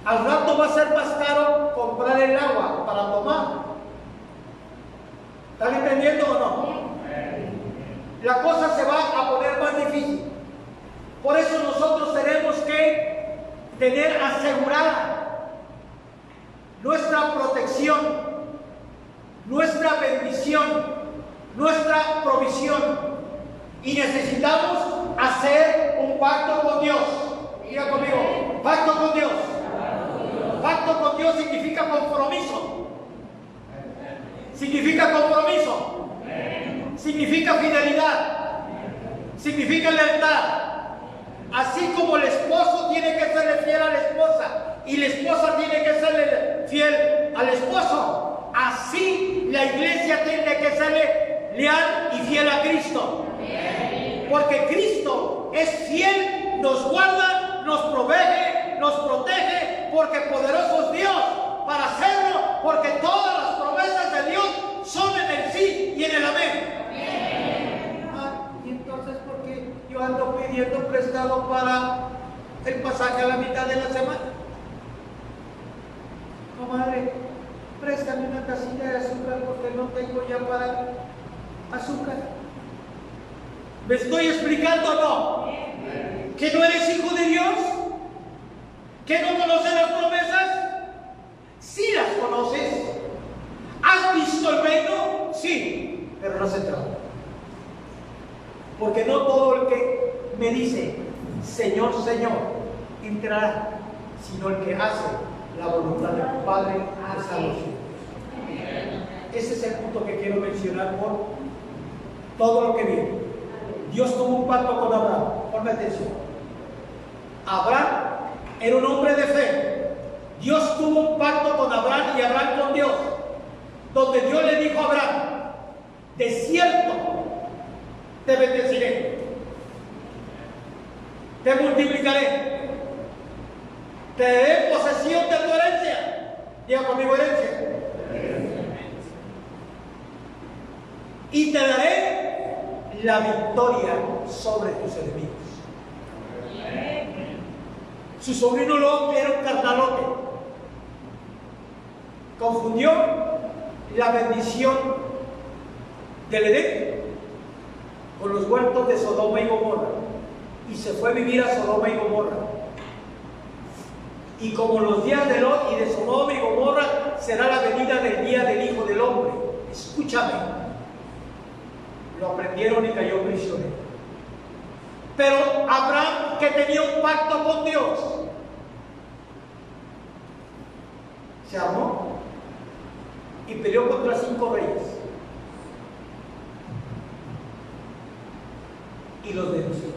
[SPEAKER 1] al rato va a ser más caro comprar el agua para tomar. ¿Están entendiendo o no? La cosa se va a poner más difícil. Por eso nosotros tenemos que tener asegurada nuestra protección, nuestra bendición, nuestra provisión. Y necesitamos hacer un pacto con Dios. Diga conmigo: pacto con Dios. Pacto con Dios significa compromiso. Significa compromiso. Significa fidelidad. Significa lealtad. Así como el esposo tiene que serle fiel a la esposa y la esposa tiene que serle fiel al esposo, así la iglesia tiene que serle leal y fiel a Cristo. Porque Cristo es fiel, nos guarda, nos provee, nos protege, porque poderoso es Dios para hacerlo, porque todas las promesas de Dios son en el sí y en el amén. Y entonces, ¿por qué yo ando pidiendo prestado para el pasaje a la mitad de la semana? Comadre, préstame una tacita de azúcar porque no tengo ya para azúcar. ¿Me estoy explicando o no? ¿Que no eres hijo de Dios? ¿Que no conoces las promesas? Sí las conoces. ¿Has visto el reino? Sí, pero no has entrado. Porque no todo el que me dice Señor, Señor entrará, sino el que hace la voluntad del Padre que está en los cielos. Ese es el punto que quiero mencionar por todo lo que viene. Dios tuvo un pacto con Abraham. Ponme atención. Abraham era un hombre de fe. Dios tuvo un pacto con Abraham y Abraham con Dios, donde Dios le dijo a Abraham: de cierto te bendeciré, te multiplicaré, te daré posesión de tu herencia. Diga conmigo: herencia. Y te daré la victoria sobre tus enemigos. Su sobrino Lot era un carnalote. Confundió la bendición del Edén con los huertos de Sodoma y Gomorra y se fue a vivir a Sodoma y Gomorra. Y como los días de Lot y de Sodoma y Gomorra, será la venida del día del Hijo del Hombre. Escúchame. Lo aprendieron y cayó prisionero. Pero Abraham, que tenía un pacto con Dios, se armó y peleó contra 5 reyes y los denunció.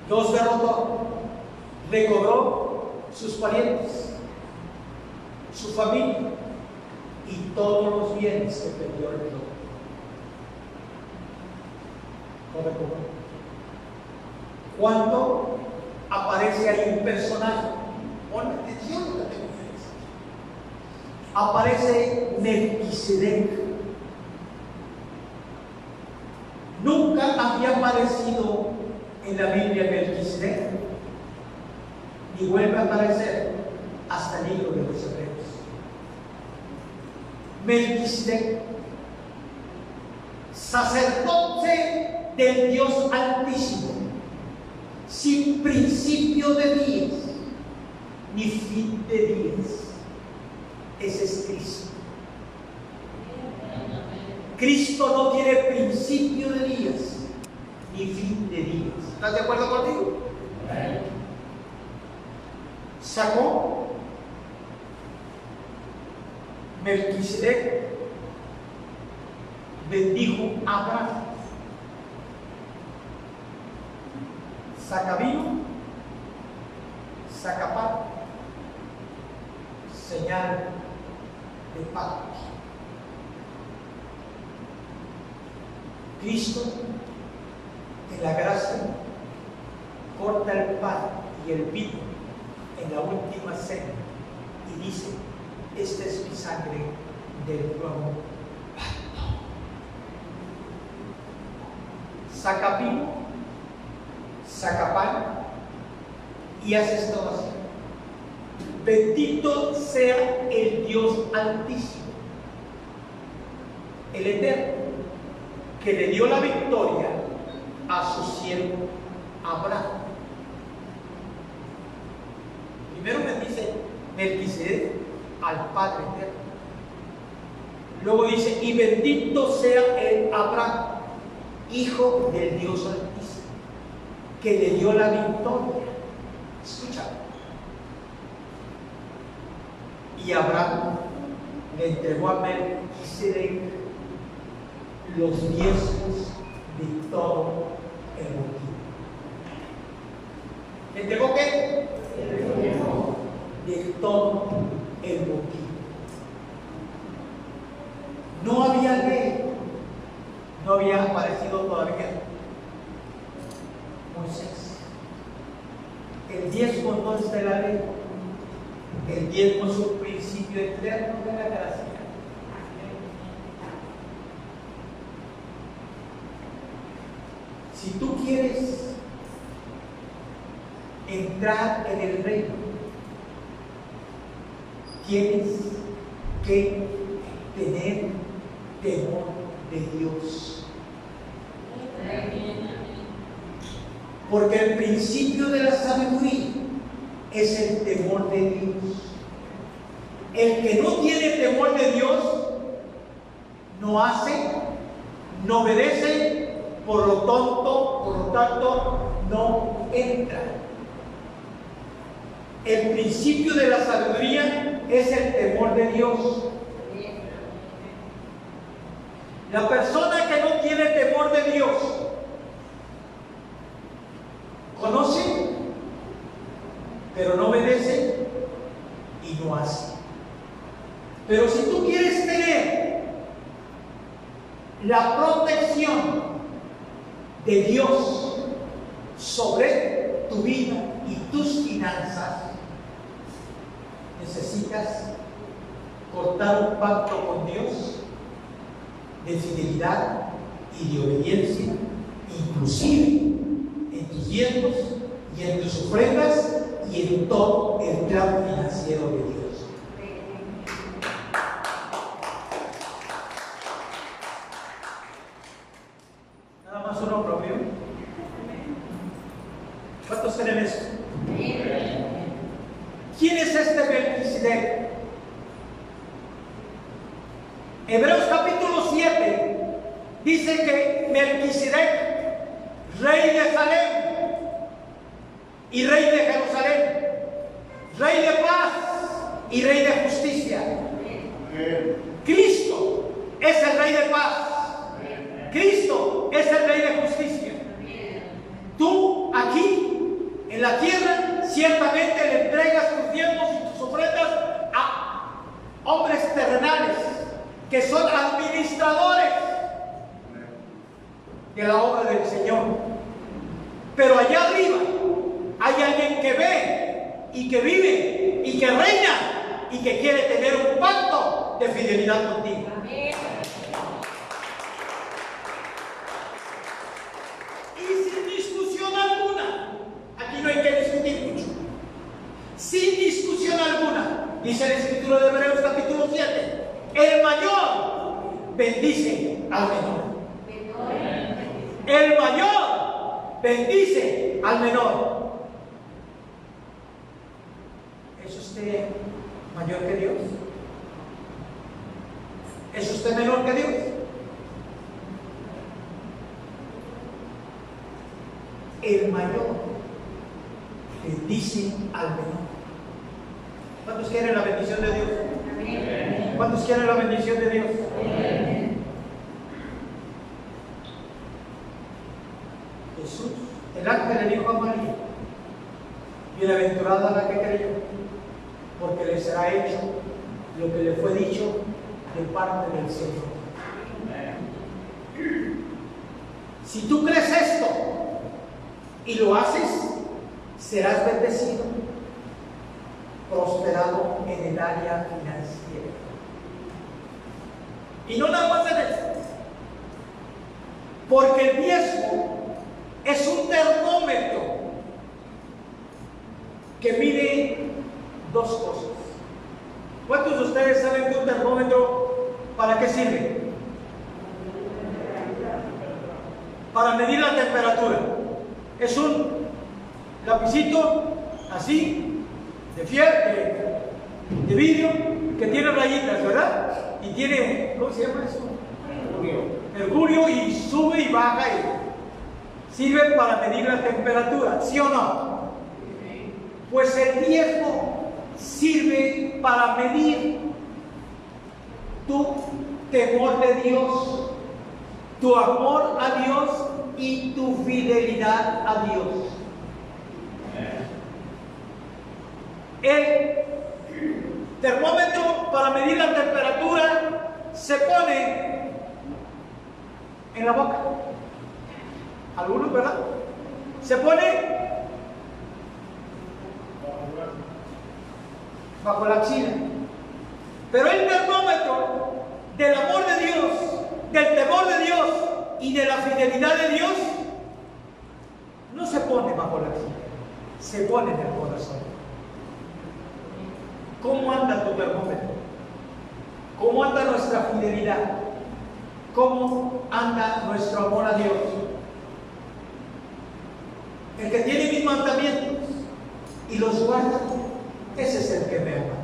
[SPEAKER 1] Los derrotó, recobró sus parientes, su familia y todos los bienes que perdió el rey. Cuando aparece ahí un personaje, pon atención a lo que te dice. Aparece Melquisedec. Nunca había aparecido en la Biblia Melquisedec, y vuelve a aparecer hasta el libro de los Hebreos. Melquisedec, sacerdote del Dios Altísimo, sin principio de días ni fin de días. Ese es Cristo. Cristo no tiene principio de días ni fin de días. ¿Estás de acuerdo conmigo? Sacó Melquisedec, bendijo a Abraham. Saca vino, saca pan, señal de pacto. Cristo, en la gracia, corta el pan y el vino en la última cena y dice: esta es mi sangre del nuevo pacto. Saca vino, saca pan y hace esta oración: bendito sea el Dios Altísimo, el Eterno, que le dio la victoria a su siervo Abraham. Primero bendice Melquisedec al Padre Eterno. Luego dice: y bendito sea el Abraham, hijo del Dios Altísimo, que le dio la victoria. Escucha. Y Abraham le entregó a Melquisedec los diezmos de todo el botín. ¿Le entregó qué? De todo el botín. No había ley, no había aparecido todavía Moisés. El diezmo no es de la ley, el diezmo es un principio eterno de la gracia. Si tú quieres entrar en el reino, tienes que tener temor de Dios. Porque el principio de la sabiduría es el temor de Dios. El que no tiene temor de Dios no hace, no obedece por lo tanto, no entra. El principio de la sabiduría es el temor de Dios. La persona que no tiene temor de Dios conoce, pero no obedece y no hace. Pero si tú quieres tener la protección de Dios sobre tu vida y tus finanzas, necesitas cortar un pacto con Dios de fidelidad y de obediencia, inclusive en tus diezmos y en tus ofrendas y en todo el plan financiero de Dios. Nada más uno propio. ¿Cuántos creen eso? ¿Quién es este Melquisedec? Hebreos capítulo 7 dice que Melquisedec, rey de Salem y rey de Jerusalén, rey de paz y rey de justicia. Cristo es el rey de paz. Cristo es el rey de justicia. Tú aquí en la tierra ciertamente le entregas tus diezmos y tus ofrendas a hombres terrenales que son administradores de la obra del Señor. Pero allá arriba hay alguien que ve y que vive y que reina y que quiere tener un pacto de fidelidad contigo. Y sin discusión alguna, aquí no hay que discutir mucho, sin discusión alguna, dice la Escritura de Hebreos capítulo 7, el mayor bendice al menor. El mayor bendice al menor. ¿Es usted mayor que Dios? ¿Es usted menor que Dios? El mayor bendice al menor. ¿Cuántos quieren la bendición de Dios? ¿Cuántos quieren la bendición de Dios? Jesús, el ángel le dijo a María: bienaventurada la que creyó, porque le será hecho lo que le fue dicho de parte del Señor. Si tú crees esto y lo haces, serás bendecido, prosperado en el área financiera. Y no nada más en eso, porque el diezmo es un termómetro que mide dos cosas. ¿Cuántos de ustedes saben que un termómetro para qué sirve? Para medir la temperatura. Es un lapicito así, de vidrio, que tiene rayitas, ¿verdad? Y tiene, ¿cómo se llama eso? Mercurio, y sube y baja y sirve para medir la temperatura, ¿sí o no? Pues el diezmo sirve para medir tu temor de Dios, tu amor a Dios y tu fidelidad a Dios. El termómetro para medir la temperatura se pone en la boca. Algunos, ¿verdad? Se pone bajo la axila. Pero el termómetro del amor de Dios, del temor de Dios y de la fidelidad de Dios no se pone bajo la axila, se pone en el corazón. ¿Cómo anda tu termómetro? ¿Cómo anda nuestra fidelidad? ¿Cómo anda nuestro amor a Dios? El que tiene mis mandamientos y los guarda, ese es el que me ama.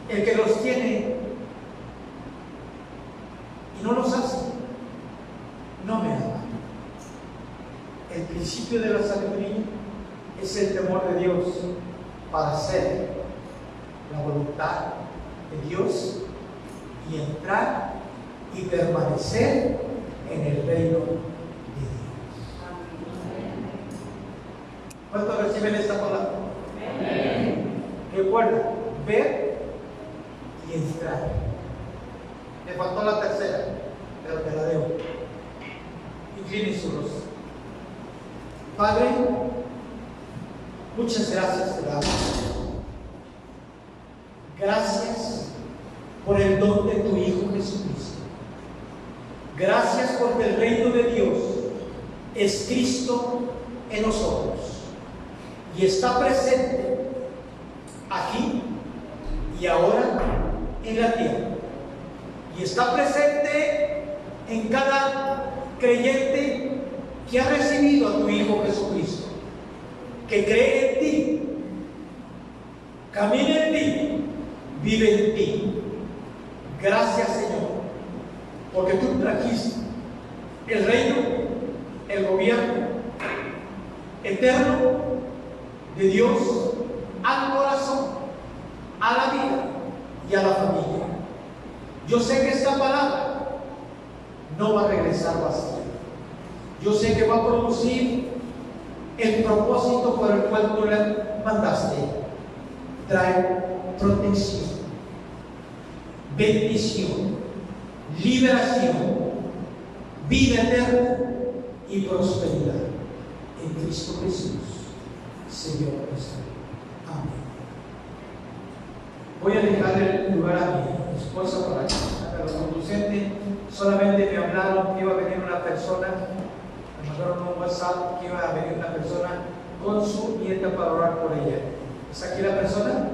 [SPEAKER 1] El que los tiene y no los hace, principio de la sabiduría es el temor de Dios para hacer la voluntad de Dios y entrar y permanecer en el reino de Dios. ¿Cuántos reciben esta palabra? Recuerda, ver y entrar. Me faltó la tercera, pero te la debo. Incline su rostro. Padre, muchas gracias te damos. Gracias por el don de tu Hijo Jesucristo. Gracias porque el reino de Dios es Cristo en nosotros y está presente aquí y ahora en la tierra. Y está presente en cada creyente que ha recibido a tu Hijo Jesucristo, que cree en ti, camina en ti, vive en ti. Gracias, Señor, porque tú trajiste el reino, el gobierno eterno de Dios al corazón, a la vida y a la familia. Yo sé que esta palabra no va a regresar vacía. Yo sé que va a producir el propósito por el cual tú la mandaste. Traer protección, bendición, liberación, vida eterna y prosperidad en Cristo Jesús, Señor nuestro. Amén. Voy a dejar el lugar a mi esposa para que haga lo conducente. Solamente me hablaron que iba a venir una persona, me mandaron un WhatsApp que iba a venir una persona con su nieta para orar por ella. ¿Está aquí la persona?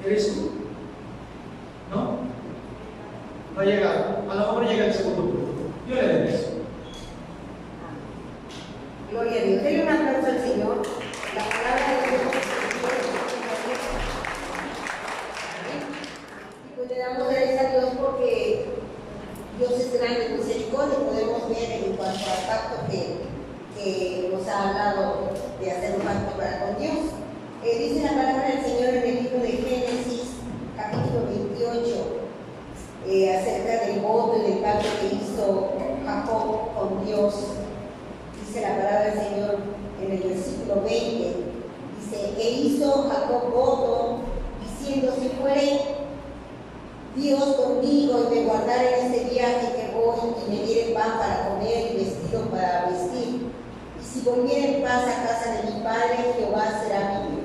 [SPEAKER 1] ¿Eres tú? ¿No? No ha llegado. A lo mejor llega el segundo grupo. Yo le bendigo.
[SPEAKER 3] Gloria a Dios. Denle un aplauso al Señor. La palabra de Dios. Y pues le damos gracias a Dios porque Dios es grande en misericordia. Podemos ver en cuanto al pacto que nos ha hablado de hacer un pacto con Dios. Dice la palabra del Señor en el libro de Génesis, capítulo 28, acerca del voto y del pacto que hizo Jacob con Dios. Dice la palabra del Señor en el versículo 20, dice: e hizo Jacob voto, diciendo: si fuere Dios conmigo y me guardara en este viaje que voy, y me diere pan para comer y vestido para vestir, y si volviera en paz a casa de mi padre, Jehová será mi Dios.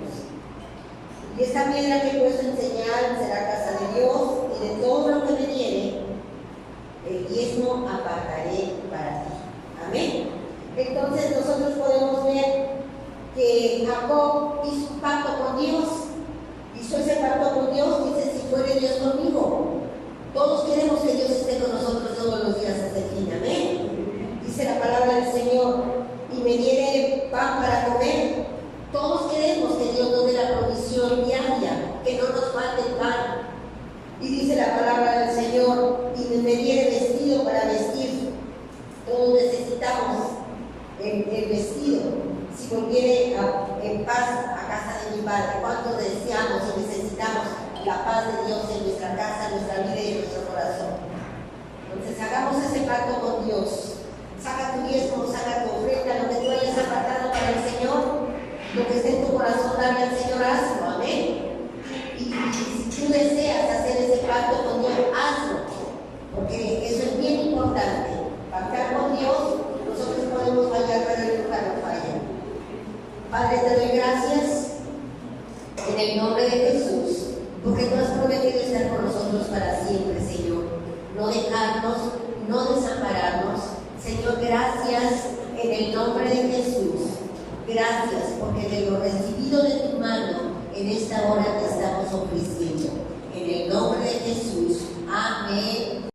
[SPEAKER 3] Y esta piedra que he puesto en señal será casa de Dios, y de todo lo que me diere, el diezmo apartaré para ti. Amén. Entonces nosotros podemos ver que Jacob hizo un pacto con Dios. Hizo ese pacto con Dios, dice: si fuere Dios conmigo. Todos queremos que Dios esté con nosotros todos los días hasta el fin. Amén. Dice la palabra del Señor: y me diere pan para comer. Todos queremos que Dios nos dé la provisión diaria, que no nos falte el pan. Y dice la palabra del Señor: y me diere vestido para vestir. Todos necesitamos el vestido. Si volviere en paz a casa de mi Padre. ¿Cuántos deseamos y necesitamos la paz de Dios en nuestra casa, en nuestra vida y en nuestro corazón? Entonces hagamos ese pacto con Dios. Saca tu diezmo, saca tu ofrenda, lo que tú hayas apartado para el Señor, lo que esté en tu corazón, dale al Señor, hazlo. Amén. Y si tú deseas hacer ese pacto con Dios, hazlo, porque eso es bien importante. Pactar con Dios, nosotros podemos fallar, pero Él nunca nos falla. Padre, te doy gracias en el nombre de Jesús, porque tú has prometido estar con nosotros para siempre, Señor. No dejarnos, no desampararnos. Señor, gracias en el nombre de Jesús. Gracias porque de lo recibido de tu mano en esta hora te estamos ofreciendo. En el nombre de Jesús. Amén.